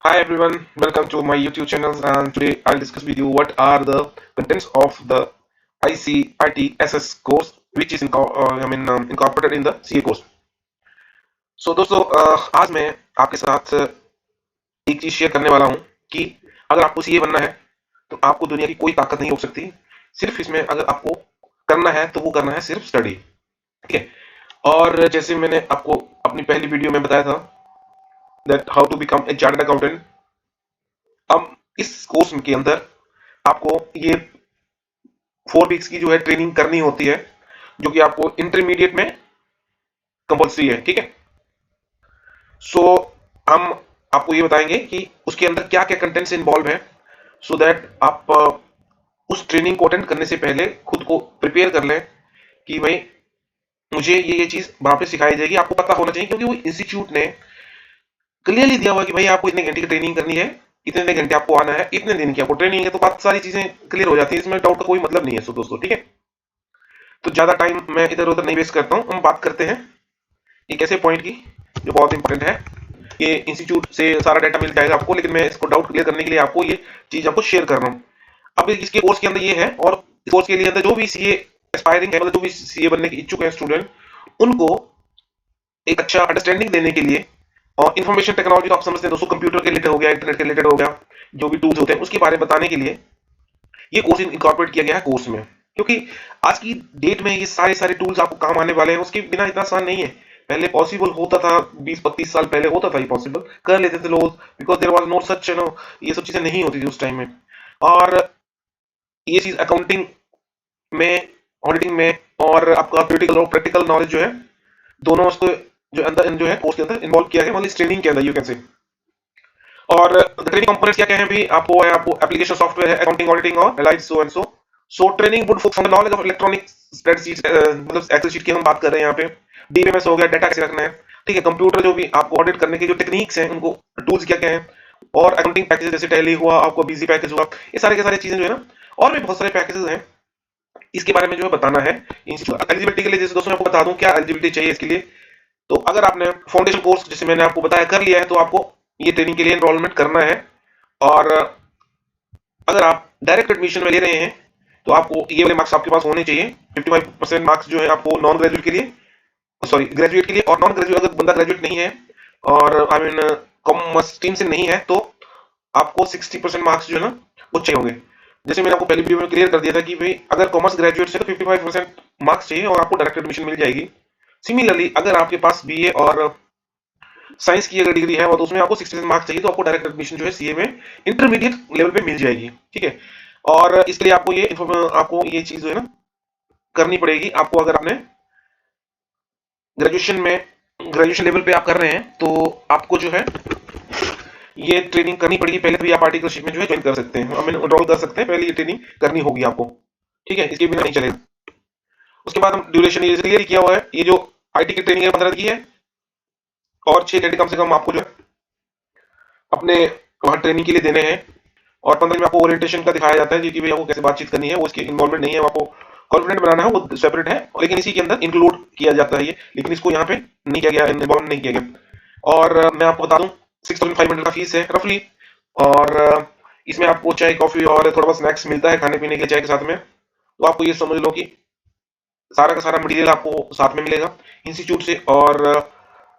Hi everyone, welcome to my YouTube channel, and today I'll discuss with you what are the contents of the ICITSS course which is incorporated in the CA course. So दोस्तों आज मैं आपके साथ एक चीज share करने वाला हूँ कि अगर आपको सीए बनना है तो आपको दुनिया की कोई ताकत नहीं रोक सकती। सिर्फ इसमें अगर आपको करना है तो वो करना है सिर्फ स्टडी। ठीक है। और जैसे मैंने आपको अपनी पहली वीडियो में बताया था that how to become a chartered accountant, अब इस कोर्स के अंदर आपको ये 4 वीक्स की जो है ट्रेनिंग करनी होती है, जो कि आपको इंटरमीडिएट में कंपल्सरी है। ठीक है। सो हम आपको ये बताएंगे कि उसके अंदर क्या क्या कंटेंट्स इन्वॉल्व है, सो दैट आप उस ट्रेनिंग को अटेंड करने से पहले खुद को प्रिपेयर कर लें कि भाई मुझे ये चीज वहां पे सिखाई जाएगी। आपको पता होना चाहिए क्योंकि वो इंस्टीट्यूट ने क्लियरली दिया हुआ कि भाई आपको इतने घंटे की ट्रेनिंग करनी है, इतने घंटे आपको आना है, इतने दिन की आपको ट्रेनिंग है, तो बहुत सारी चीजें क्लियर हो जाती है, इसमें डाउट का कोई मतलब नहीं है। सो दोस्तों ठीक है, तो ज्यादा टाइम मैं इधर उधर नहीं वेस्ट करता हूँ, हम बात करते हैं एक ऐसे पॉइंट की जो बहुत इंपॉर्टेंट है। ये इंस्टीट्यूट से सारा डाटा मिल जाएगा आपको, लेकिन मैं इसको डाउट क्लियर करने के लिए आपको ये चीज आपको शेयर कर रहा हूँ। अब इसके कोर्स के अंदर ये है, और इस कोर्स के लिए अंदर जो भी सीए एस्पायरिंग है, मतलब जो भी सीए बनने के इच्छुक है स्टूडेंट, उनको एक अच्छा अंडरस्टैंडिंग देने के लिए, और इंफॉर्मेशन टेक्नोलॉजी तो आप समझते हैं दोस्तों, कंप्यूटर के रिलेटेड हो गया, इंटरनेट के रिलेटेड हो गया, जो भी टूल्स होते हैं उसके बारे में बताने के लिए ये कोर्स इनकॉर्पोरेट किया गया है कोर्स में। क्योंकि आज की डेट में ये सारे सारे टूल्स आपको काम आने वाले हैं, उसके बिना इतना आसान नहीं है। पहले पॉसिबल होता था, 20-25 साल पहले होता था, ये पॉसिबल कर लेते थे लोग, because there was no such ये सब चीजें नहीं होती थी उस टाइम में। और ये चीज अकाउंटिंग में, ऑडिटिंग में, और आपका थ्योरेटिकल और प्रैक्टिकल नॉलेज जो है, दोनों उसको जो अंदर जो है कोर्स के अंदर इन्वॉल्व किया गया, मतलब इस ट्रेनिंग के अंदर यू कैन से। और ट्रेनिंग कंपोनेंट्स क्या क्या हैं भी, आपको है, आपको एप्लीकेशन सॉफ्टवेयर है, अकाउंटिंग ऑडिटिंग और allied so and so. So training would focus on the knowledge of electronic spreadsheet, मतलब एक्सेल शीट की हम बात कर रहे हैं यहाँ पे। डीबीएमएस हो गया, डाटा कैसे रखना है। ठीक है। कंप्यूटर जो भी आपको ऑडिट करने के जो टेक्निक्स हैं, उनको टूल्स क्या क्या हैं, और अकाउंटिंग पैकेजेस जैसे टैली हुआ, आपको बीजी पैकेज हुआ, ये सारे के सारे चीजें जो है ना, और भी बहुत सारे पैकेजेस हैं, इसके बारे में जो है बताना है। एलिजिबिलिटी के लिए जैसे दोस्तों मैं आपको बता दूं क्या एलिजिबिलिटी चाहिए इसके लिए। तो अगर आपने फाउंडेशन कोर्स जैसे मैंने आपको बताया कर लिया है, तो आपको ये ट्रेनिंग के लिए एनरोलमेंट करना है। और अगर आप डायरेक्ट एडमिशन में ले रहे हैं तो आपको ये वाले मार्क्स आपके पास होने चाहिए। 55% मार्क्स जो है आपको नॉन ग्रेजुएट के लिए, सॉरी ग्रेजुएट के लिए, और नॉन ग्रेजुएट अगर बंदा ग्रेजुएट नहीं है और आई मीन कॉमर्स स्ट्रीम से नहीं है, तो आपको 60% मार्क्स जो है ना वो चाहिए होंगे। जैसे मैंने आपको पहली वीडियो में क्लियर कर दिया था कि भाई अगर कॉमर्स ग्रेजुएट से तो 55% मार्क्स चाहिए और आपको डायरेक्ट एडमिशन मिल जाएगी। सिमिलरली अगर आपके पास बीए और साइंस की अगर डिग्री है और तो उसमें आपको 60% मार्क्स चाहिए, तो आपको डायरेक्ट एडमिशन जो है सीए में इंटरमीडिएट लेवल पे मिल जाएगी। ठीक है। और इसके लिए आपको ये चीज जो है ना करनी पड़ेगी। आपको अगर आपने ग्रेजुएशन लेवल पे आप कर रहे हैं, तो आपको जो है ये ट्रेनिंग करनी पड़ेगी पहले, तभी आप आर्टिकलशिप में जो है ज्वाइन कर सकते हैं, एनरोल कर सकते हैं। पहले ये ट्रेनिंग करनी होगी आपको। ठीक है। इसके बिना नहीं चलेगा। उसके बाद हम ड्यूरेशन ये क्लियर किया हुआ है, ये जो आईटी की ट्रेनिंग है 15 की है, और 6 घंटे कम से कम आपको जो है अपने वहां ट्रेनिंग के लिए देने हैं। और 15 में आपको ओरिएंटेशन का दिखाया जाता है कि भाई आपको कैसे बातचीत करनी है, वो इसकी इन्वॉल्वमेंट नहीं है, आपको कॉन्फिडेंट बनाना है, वो सेपरेट है, लेकिन इसी के अंदर इंक्लूड किया जाता है ये, लेकिन इसको यहाँ पे नहीं किया गया, इन्वॉल्व नहीं किया गया। और मैं आपको बता दूं 6500 का फीस है रफली। और इसमें आपको चाय कॉफी और थोड़ा बहुत स्नैक्स मिलता है खाने पीने के चाय के साथ में। तो आपको ये समझ लो कि सारा का सारा मटेरियल आपको साथ में मिलेगा इंस्टीट्यूट से, और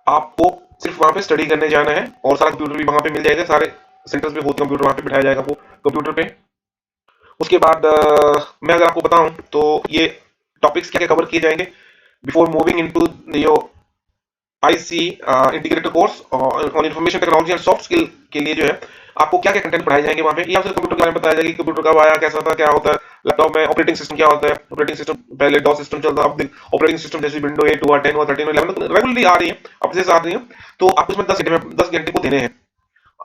आपको सिर्फ वहां पे स्टडी करने जाना है, और सारा कंप्यूटर भी वहां पे मिल जाएगा। सारे सेंटर्स पे बहुत कंप्यूटर वहां पे बिठाया जाएगा आपको कंप्यूटर पे। उसके बाद मैं अगर आपको बताऊं तो ये टॉपिक्स क्या क्या कवर किए जाएंगे before moving into your IC integrated course on information technology and soft skill के लिए जो है आपको क्या क्या कंटेंट पढ़ाए जाएंगे वहां पे। ये आपसे कंप्यूटर के बारे में बताया जाएगा कि कंप्यूटर कब आया, कैसा था, क्या होता है लैपटॉप में, ऑपरेटिंग सिस्टम क्या होता है। ऑपरेटिंग सिस्टम पहले डॉस सिस्टम चलता, अब ऑपरेटिंग सिस्टम जैसे विंडो 8 हुआ, 10 हुआ, 13 हुआ, 11 रेगुलरली आ रही है, अपडेट्स आ रही है। तो आपको इसमें 10 घंटे को देने हैं।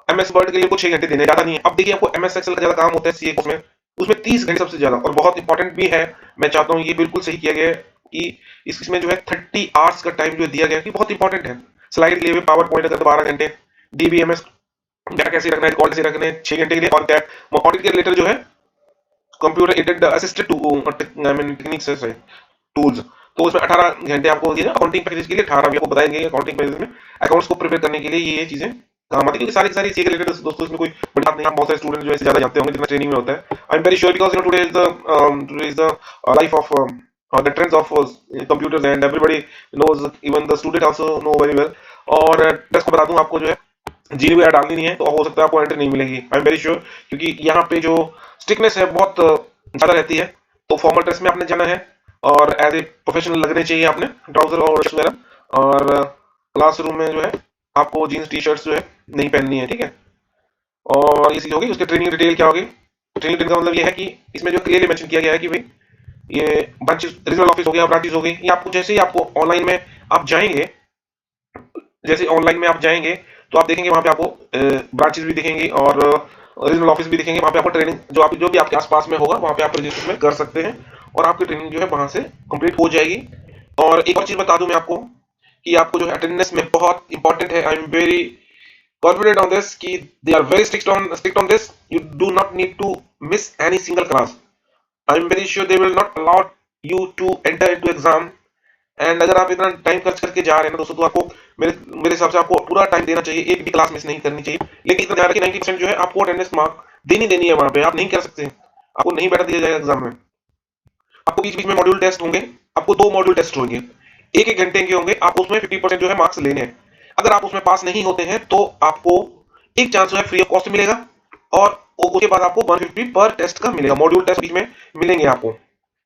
एमएस वर्ड के लिए कुछ 6 घंटे देने, ज्यादा नहीं है। अब देखिए आपको एमएस एक्सेल का ज्यादा काम होता है सीए कोर्स में, उसमें 30 घंटे सबसे ज्यादा, और बहुत इंपॉर्टेंट भी है। मैं चाहता हूँ ये बिल्कुल सही किया गया है कि इसमें जो है 30 आवर्स का टाइम जो दिया गया है कि बहुत इंपॉर्टेंट है। स्लाइड के लिए पावर पॉइंट अगर 12 घंटे, डीबीएमएस डाटा कैसे रखना है, रिकॉर्ड कैसे रखने हैं 6 घंटे के लिए, और क्या ऑडिट के रिलेटेड जो है कंप्यूटर एडेड असिस्टेड टेक्निक्स है टूल्स, तो उसमें 18 घंटे आपको दिए। अकाउंटिंग पैकेज के लिए 18 भी आपको बताएंगे। अकाउंटिंग पैकेज में अकाउंट्स को प्रिपेयर करने के लिए ये चीजें काम आती है, क्योंकि सारी की सारी इसी के रिलेटेड दोस्तों, इसमें कोई बड़ी बात नहीं है। आप बहुत सारे स्टूडेंट जो है ज़्यादा जानते होंगे जितना ट्रेनिंग में होता है। I am very sure because today is the life of the trends of computers and everybody knows, even the student also know very well. और टेस्ट को बता दूँ आपको जो है जीडी वगैरह डालनी नहीं है, तो हो सकता है आपको एंट्री नहीं मिलेगी। आई एम वेरी श्योर, क्योंकि यहाँ पे जो स्ट्रिक्टनेस है बहुत ज़्यादा रहती है। तो फॉर्मल ड्रेस में आपने जाना है और एज ए प्रोफेशनल लगने चाहिए आपने, ट्राउजर और शर्ट्स वगैरह। और क्लासरूम में जो है आपको जीन्स टी शर्ट्स जो है नहीं पहननी है, ठीक है। और ये चीज़ होगी। उसके ट्रेनिंग डिटेल क्या होगी? ट्रेनिंग डिटेल का मतलब ये है कि इसमें जो क्लियरली मेंशन किया गया है कि भाई ये ब्रांचेस, रीजनल ऑफिस हो गया, ब्रांचेस हो गई, ये आपको जैसे ही आपको ऑनलाइन में आप जाएंगे, जैसे ऑनलाइन में आप जाएंगे तो आप देखेंगे वहाँ पे आपको ब्रांचेस भी दिखेंगी और रीजनल ऑफिस भी दिखेंगे। वहाँ पे आपको ट्रेनिंग जो भी आपके आसपास में होगा वहाँ पे आप रजिस्टर में कर सकते हैं और आपकी ट्रेनिंग जो है वहाँ से कंप्लीट हो जाएगी। और एक और चीज़ बता दूं मैं आपको कि आपको जो है अटेंडेंस में बहुत इंपॉर्टेंट है। I am very confident on this कि they are very strict on this. You do not need to miss any single class. I am very sure they will not allow you to enter into exam. And अगर आप इतना time खर्च करके जा रहे हैं ना दोस्तों, तो आपको मेरे मेरे हिसाब से आपको पूरा टाइम देना चाहिए, एक भी क्लास मिस नहीं करनी चाहिए। लेकिन इतना ध्यान रखिए 90% जो है आपको अटेंडेंस मार्क देनी है वहां पे, आप नहीं कर सकते, आपको नहीं बैठा दिया जाएगा एग्जाम में। आपको बीच बीच में मॉड्यूल टेस्ट होंगे, आपको 2 मॉड्यूल टेस्ट होंगे, एक घंटे के होंगे, आप उसमें 50% जो है मार्क्स लेने हैं। अगर आप उसमें पास नहीं होते हैं तो आपको एक चांस जो है फ्री ऑफ कॉस्ट मिलेगा और उसके बाद आपको 150 पर टेस्ट का मिलेगा। मॉड्यूल टेस्ट बीच में मिलेंगे आपको,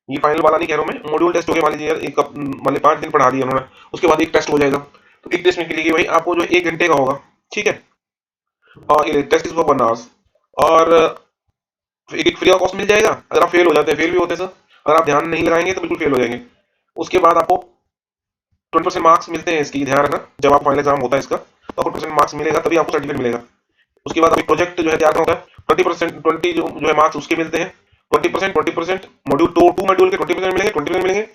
ये फाइनल वाला नहीं कह रहा हूं मैं। मॉड्यूल टेस्ट हो गया, मान लीजिए यार एक मान लीजिए 5 दिन पढ़ा दिया उन्होंने, उसके बाद एक टेस्ट हो जाएगा, तो एक टेस्ट में के लिए भाई आपको जो 1 घंटे का होगा, ठीक है। और ये टेस्ट इज फॉर 1 आवर्स और एक फ्री ऑफ कॉस्ट मिल जाएगा। अगर आप फेल हो जाते हैं, फेल भी होते हैं सर, अगर आप ध्यान नहीं लगाएंगे तो बिल्कुल फेल हो जाएंगे। उसके बाद आपको 20% मार्क्स मिलते हैं, इसकी ध्यान रखना, जब आप फाइनल एग्जाम होता है इसका तो आपको 20% मार्क्स मिलेगा, तभी आपको सर्टिफिकेट मिलेगा। उसके बाद अभी प्रोजेक्ट जो है तैयार होता है, 20% जो है मार्क्स उसके मिलते हैं। 20% मॉड्यूल टू मॉड्यूल के 20% मिलेंगे, 20% मिलेंगे।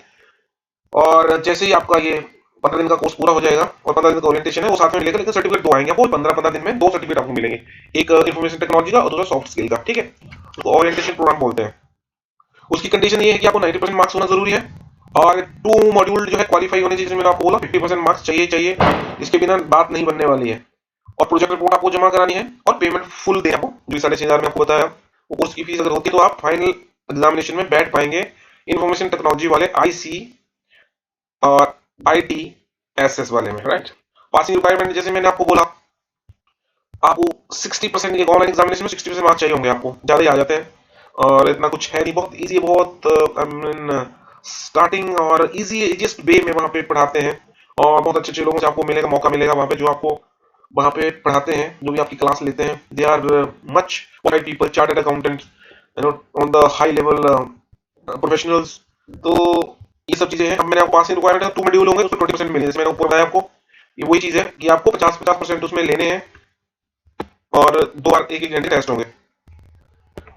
और जैसे ही आपका ये 15 दिन का कोर्स पूरा हो जाएगा और 15 दिन का ओरिएंटेशन है वो साथ में मिलेगा, लेकिन सर्टिफिकेट 2 आएंगे आपको। 15 दिन में 2 सर्टिफिकेट आपको मिलेंगे, एक इन्फॉर्मेशन टेक्नोलॉजी का और दूसरा सॉफ्ट स्किल का, ठीक है। उसको ओरिएंटेशन प्रोग्राम बोलते हैं। उसकी कंडीशन ये है कि आपको 90% मार्क्स होना जरूरी है और 2 मॉड्यूल जो है क्वालिफाई होने चाहिए, जिसमें मैंने आपको बोला 50% मार्क्स चाहिए, इसके बिना बात नहीं बनने वाली है। और प्रोजेक्ट रिपोर्ट आपको जमा करानी है और पेमेंट फुल देना आपको, जो 6,500 में आपको बताया। वो कोर्स की फीस अगर होती है तो आप फाइनल एग्जामिनेशन में बैठ पाएंगे इन्फॉर्मेशन टेक्नोलॉजी वाले आईसी और ITSS वाले में, राइट। पासिंग रिक्वायरमेंट जैसे मैंने आपको बोला, आपको 60% ये ऑनलाइन एग्जामिनेशन में 60% मार्क्स चाहिए होंगे, आपको ज्यादा ही आ जाते हैं। और इतना कुछ है नहीं, बहुत इजी है, बहुत आई मीन स्टार्टिंग और इजीएस्ट वे में वहाँ पे पढ़ाते हैं और बहुत अच्छे अच्छे लोगों से आपको मौका मिलेगा वहाँ पे, जो आपको वहाँ पे पढ़ाते हैं, जो भी आपकी क्लास लेते हैं। They are much qualified people, chartered accountant, on the high level professionals. तो ये सब चीजें हैं। अब मैंने आपको पासिंग रिक्वायरमेंट 2 मॉड्यूल होंगे, उसमें 20% मिलेंगे, जैसे मैंने ऊपर बताया आपको। ये वही चीज है कि आपको 50% उसमें लेने हैं और 2 बार एक घंटे टेस्ट होंगे।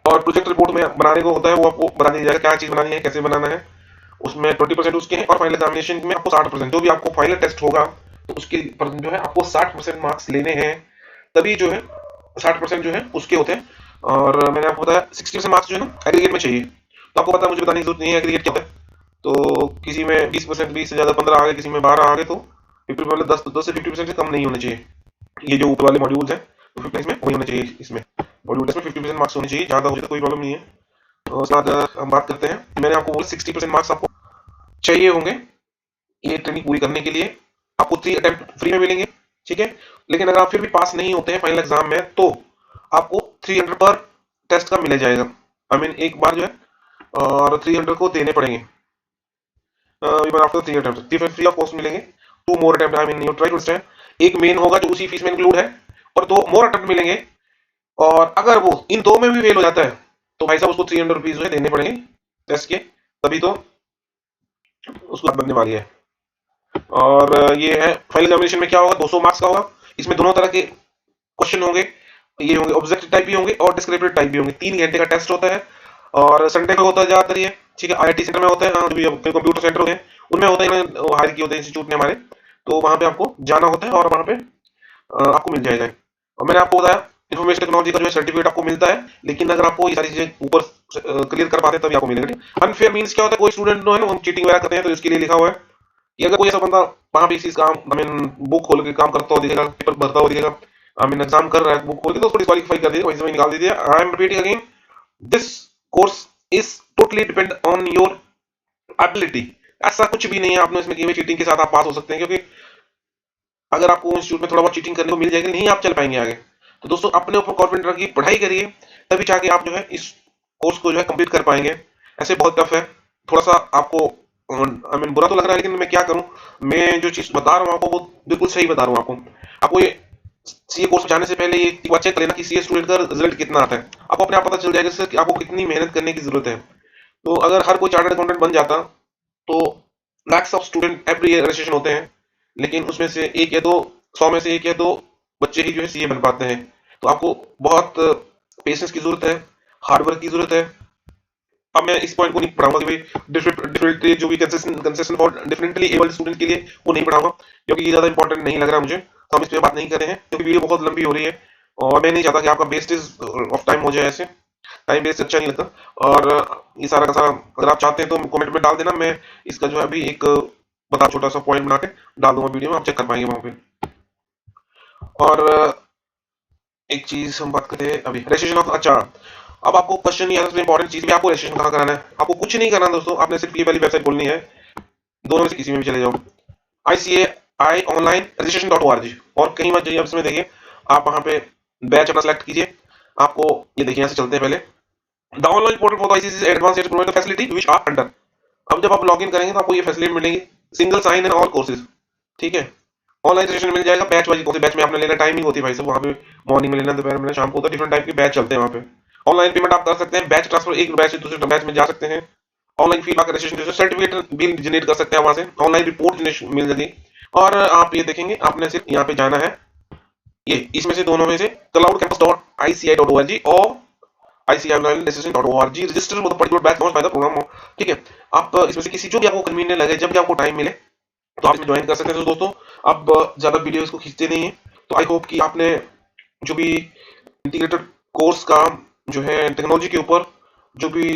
और प्रोजेक्ट रिपोर्ट में बनाने को होता है, वो आपको बता दिया जाएगा क्या चीज बनानी है, कैसे बनाना है। उसमें 20% उसके हैं और फाइनल एग्जामिनेशन में आपको 60%, जो भी आपको फाइनल टेस्ट होगा तो उसके पर जो है आपको 60% मार्क्स लेने हैं, तभी जो है 60% जो है उसके होते हैं। और मैंने आपको बताया 60% मार्क्स जो है ना एग्रीगेट में चाहिए, तो आपको पता, मुझे बताने की जरूरत नहीं है एग्रीगेट क्या होता है। तो किसी में 20%, 20 से ज्यादा 15 आ गए, किसी में 12 आ गए, तो 50 मतलब 10 से 50% से कम नहीं होने चाहिए। ये जो ऊपर वाले मॉड्यूल्स हैं तो 50 में वही होने चाहिए, इसमें मॉड्यूल टेस्ट में 50% मार्क्स होने चाहिए, ज्यादा हो जाए तो कोई प्रॉब्लम नहीं है। तो उसके बाद हम बात करते हैं, मैंने आपको बोला 60% मार्क्स आपको चाहिए होंगे ये ट्रेनिंग पूरी करने के लिए। आपको 3 अटेम्प्ट फ्री में मिलेंगे, ठीक है। लेकिन अगर आप फिर भी पास नहीं होते हैं फाइनल एग्जाम में तो आपको 300 पर टेस्ट का मिल जाएगा, आई मीन एक बार जो है, और 300 को देने पड़ेंगे after 3 attempt, free of cost मिलेंगे। 2 more attempt, I mean you try to understand, एक मेन होगा जो उसी फीस में इंक्लूड है और 2 मोर अटेम्प्ट मिलेंगे। और अगर वो इन 2 में भी फेल हो जाता है तो भाई साहब उसको 300 रुपीज जो है देने पड़ेंगे टेस्ट के, तभी तो उसको बनने वाली है। और ये है फाइनल एग्जामिनेशन में क्या होगा, 200 मार्क्स का होगा। इसमें दोनों तरह के क्वेश्चन होंगे, ये होंगे ऑब्जेक्टिव टाइप भी होंगे और डिस्क्रिप्टिव टाइप भी होंगे। 3 घंटे का टेस्ट होता है और संडे को होता है ज्यादातर ये, ठीक है। IIT सेंटर में होता है, कंप्यूटर सेंटर होते हैं उनमें होता है, हायर किए होते हैं इंस्टीट्यूट ने हमारे, तो वहां पे आपको जाना होता है और वहां पे आपको मिल जाएगा। और मैंने आपको बताया इन्फॉर्मेशन टेक्नोलॉजी का जो है सर्टिफिकेट आपको मिलता है, लेकिन अगर आपको ये सारी चीजें ऊपर क्लियर कर पाते हैं तभी आपको मिलेगा। अनफेयर मींस क्या होता है, कोई स्टूडेंट जो है ना वो चीटिंग वगैरह करते हैं, तो इसके लिए लिखा हुआ है कि अगर कोई ऐसा बंदा वहां पे इसी काम, आई मीन बुक खोल के काम करता हो दिखेगा, पेपर भरता हो दिखेगा, आई मीन एग्जाम कर रहा है, बुक खोल के तो उसको डिस्क्वालीफाई कर दिया, वहीं से वहीं निकाल दीजिए। I am repeating again, this course is totally depend on your ability. ऐसा कुछ भी नहीं है आपने इसमें की चीटिंग के साथ आप पास हो सकते हैं, क्योंकि अगर आपको इंस्टीट्यूट में थोड़ा बहुत चीटिंग करने को मिल जाएगी, नहीं आप चल पाएंगे आगे। तो दोस्तों अपने ऊपर कॉन्फिडेंट रखिए, पढ़ाई करिए, तभी जाके आप जो है इस कोर्स को जो है कंप्लीट कर पाएंगे। ऐसे बहुत टफ है, थोड़ा सा आपको आई मीन बुरा तो लग रहा है, लेकिन मैं क्या करूं, मैं जो चीज बता रहा हूं आपको वो बिल्कुल सही बता रहा हूं आपको ये सीए कोर्स में जाने से पहले ये एक बार चेक कर लेना कि सीए स्टूडेंट का रिजल्ट कितना आता है, आपको अपने आप पता चल जाएगा कि आपको कितनी मेहनत करने की जरूरत है। तो अगर हर कोई चार्टर्ड अकाउंटेंट बन जाता तो lakhs of student every year registration होते हैं, लेकिन उसमें से एक या दो, 100 में से एक या दो बच्चे ही जो है सीए बन पाते हैं। तो आपको बहुत पेशेंस की जरूरत है, हार्ड वर्क की जरूरत है। अब मैं इस पॉइंट को नहीं पढ़ाऊंगा कि भाई डिफरेंटली जो भी concession for differently abled student के लिए, वो नहीं पढ़ाऊंगा, क्योंकि ये ज्यादा इंपॉर्टेंट नहीं लग रहा मुझे, तो हम इस पे बात नहीं कर रहे हैं, क्योंकि वीडियो बहुत लंबी हो रही है और मैं नहीं चाहता कि आपका वेस्टेज ऑफ टाइम हो जाए, ऐसे टाइम वेस्ट अच्छा नहीं लगता। और ये सारा का सारा अगर आप चाहते हैं तो कमेंट में डाल देना, मैं इसका जो है अभी एक बता छोटा सा पॉइंट बना के डाल दूंगा वीडियो में, आप चेक कर पाएंगे वहां पे। और एक चीज हम बात करें अभी रजिस्ट्रेशन ऑफ, अच्छा अब आपको क्वेश्चन ये है, इंपॉर्टेंट चीज भी, आपको रजिस्ट्रेशन कहाँ कराना है, आपको कुछ नहीं करना दोस्तों, आपने सिर्फ ये वाली वेबसाइट खोलनी है, दोनों में से किसी में भी चले जाओ, ICAI ऑनलाइन रजिस्ट्रेशन .org, और कहीं मत जाइए, अब इसमें देखिए आप वहां पे बैच अपना सेलेक्ट कीजिए। आपको ये देखिए यहाँ से चलते हैं पहले, the online portal for ICC advance provide the facility which are under. अब जब आप लॉगिन करेंगे तो आपको ये फैसिलिटी मिलेगी, single sign in all courses, ठीक है, ऑनलाइन रजिस्ट्रेशन मिल जाएगा, बैच वाइज कौन से बैच में आपने लेना, टाइमिंग होती है भाई साहब वहाँ पे, मॉर्निंग में लेना, दोपहर में लेना, शाम को होता है, डिफरेंट टाइप के बैच चलते हैं वहाँ पे। ऑनलाइन पेमेंट आप कर सकते हैं, बैच ट्रांसफर एक बैच से दूसरे बैच में जा सकते हैं, ऑनलाइन फीडबैक रजिस्ट्रेशन सर्टिफिकेट भी जनरेट कर सकते हैं वहां से, ऑनलाइन रिपोर्ट मिल जाएगी। और आप ये देखेंगे आपने सिर्फ यहाँ पे जाना है, ये इसमें से दोनों में से cloudcampus.ici.org और ICI.org रजिस्टर मतलब particular batch launch by the programme, ठीक है। आप इसमें से किसी जो भी आपको कन्वीनियंट लगे, जब भी आपको टाइम मिले तो आप इसमें ज्वाइन कर सकते हैं। तो दोस्तों अब ज्यादा वीडियोस को खींचते नहीं है, तो आई होप कि आपने जो भी इंटीग्रेटेड कोर्स का जो है टेक्नोलॉजी के ऊपर जो भी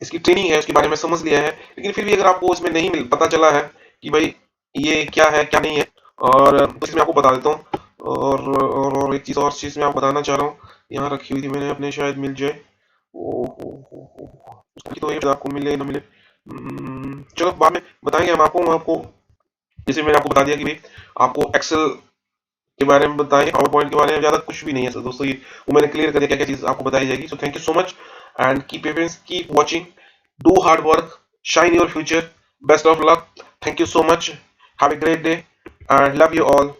इसकी ट्रेनिंग है उसके बारे में समझ लिया है, लेकिन फिर भी अगर आपको इसमें नहीं पता चला है कि भाई ये क्या है क्या नहीं है, और तो इसमें आपको बता देता हूँ। और एक चीज और चीज मैं आपको बताना चाह रहा हूँ, यहाँ रखी हुई थी मैंने अपने, शायद मिल जाए, उसकी तो ये आपको मिले ना मिले, चलो बाद में बताएंगे हम आपको जैसे मैंने आपको बता दिया कि भाई आपको एक्सेल के बारे में बताएं, पावर पॉइंट के बारे में ज्यादा कुछ भी नहीं है सर दोस्तों, ये वो मैंने क्लियर कर दिया क्या क्या चीज आपको बताई जाएगी। So thank you so much and keep patience, keep watching, do hard work, shine your future, best of luck, thank you so much, have a great day and love you all.